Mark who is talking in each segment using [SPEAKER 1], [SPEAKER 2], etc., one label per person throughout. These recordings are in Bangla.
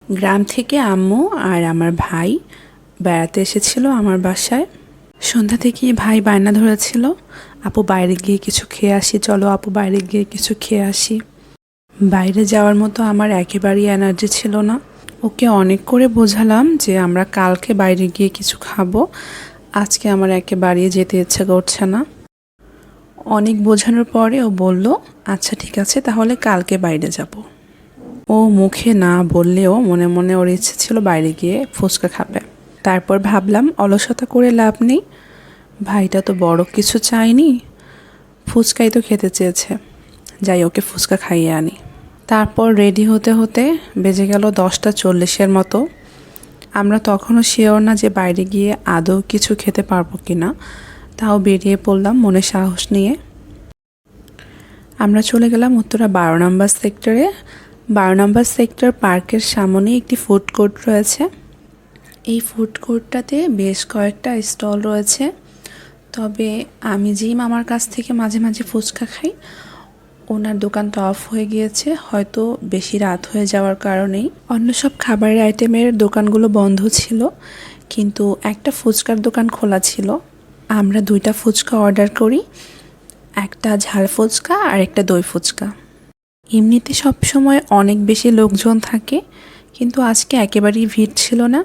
[SPEAKER 1] গ্রাম থেকে আম্মু আর আমার ভাই বেড়াতে এসেছিল আমার বাসায়। সন্ধ্যা থেকেই ভাই বায়না ধরেছিল, আপু বাইরে গিয়ে কিছু খেয়ে আসি, চলো আপু বাইরে গিয়ে কিছু খেয়ে আসি। বাইরে যাওয়ার মতো আমার একেবারেই এনার্জি ছিল না। ওকে অনেক করে বোঝালাম যে আমরা কালকে বাইরে গিয়ে কিছু খাবো, আজকে আমার একেবারেই যেতে ইচ্ছা করছে না। অনেক বোঝানোর পরে ও বলল, আচ্ছা ঠিক আছে, তাহলে কালকে বাইরে যাব। ও মুখে না বললেও মনে মনে ওর ইচ্ছে ছিল বাইরে গিয়ে ফুচকা খাবে। তারপর ভাবলাম অলসতা করে লাভ নেই, ভাইটা তো বড় কিছু চায়নি, ফুচকাই তো খেতে চেয়েছে, যাই ওকে ফুচকা খাইয়ে আনি। তারপর রেডি হতে হতে বেজে গেল 10:40 মতো। আমরা তখনও শিওর না যে বাইরে গিয়ে আদৌ কিছু খেতে পারবো কি না, তাও বেরিয়ে পড়লাম মনে সাহস নিয়ে। আমরা চলে গেলাম উত্তরা 12 নম্বর সেক্টরে। 12 নম্বর সেক্টর পার্কের সামনে একটি ফুড কোর্ট রয়েছে। এই ফুড কোর্টটাতে বেশ কয়েকটা স্টল রয়েছে। তবে আমি যেই মামার কাছ থেকে মাঝে মাঝে ফুচকা খাই, ওনার দোকানটা অফ হয়ে গিয়েছে, হয়তো বেশি রাত হয়ে যাওয়ার কারণেই। অন্য সব খাবারের আইটেমের দোকানগুলো বন্ধ ছিল, কিন্তু একটা ফুচকার দোকান খোলা ছিল। আমরা 2টা ফুচকা অর্ডার করি, একটা ঝাল ফুচকা আর একটা দই ফুচকা। এমনিতে সবসময় অনেক বেশি লোকজন থাকে, কিন্তু আজকে একেবারেই ভিড় ছিল না।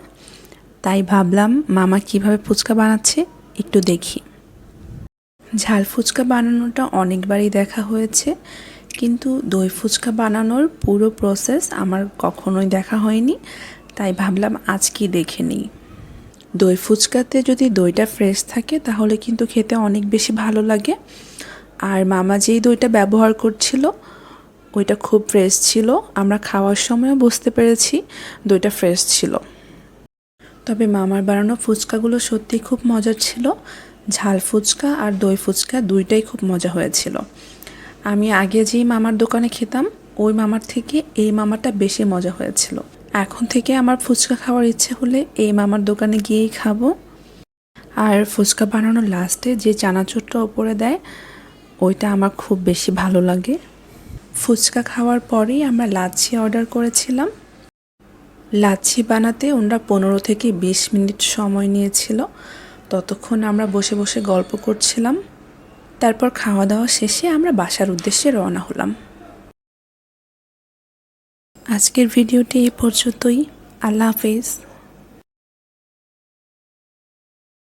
[SPEAKER 1] তাই ভাবলাম মামা কিভাবে ফুচকা বানাচ্ছে একটু দেখি। ঝাল ফুচকা বানানোটা অনেকবারই দেখা হয়েছে, কিন্তু দই ফুচকা বানানোর পুরো প্রসেস আমার কখনোই দেখা হয়নি। তাই ভাবলাম আজকেই দেখে নিই। দই ফুচকাতে যদি দইটা ফ্রেশ থাকে তাহলে কিন্তু খেতে অনেক বেশি ভালো লাগে। আর মামা যেই দইটা ব্যবহার করছিল ওইটা খুব ফ্রেশ ছিল, আমরা খাওয়ার সময়ও বুঝতে পেরেছি দইটা ফ্রেশ ছিল। তবে মামার বানানো ফুচকাগুলো সত্যিই খুব মজার ছিল। ঝাল ফুচকা আর দই ফুচকা দুইটাই খুব মজা হয়েছিল। আমি আগে যেই মামার দোকানে খেতাম ওই মামার থেকে এই মামাটা বেশি মজা হয়েছিল। এখন থেকে আমার ফুচকা খাওয়ার ইচ্ছে হলে এই মামার দোকানে গিয়েই খাবো। আর ফুচকা বানানোর লাস্টে যে চানাচুরটা ওপরে দেয় ওইটা আমার খুব বেশি ভালো লাগে। ফুচকা খাওয়ার পরেই আমরা লাচ্ছি অর্ডার করেছিলাম। লাচ্ছি বানাতে ওনারা 15 থেকে 20 মিনিট সময় নিয়েছিল। ততক্ষণ আমরা বসে বসে গল্প করছিলাম। তারপর খাওয়া দাওয়া শেষে আমরা বাসার উদ্দেশ্যে রওনা হলাম। আজকের ভিডিওটি এই পর্যন্তই। আল্লাহ হাফেজ।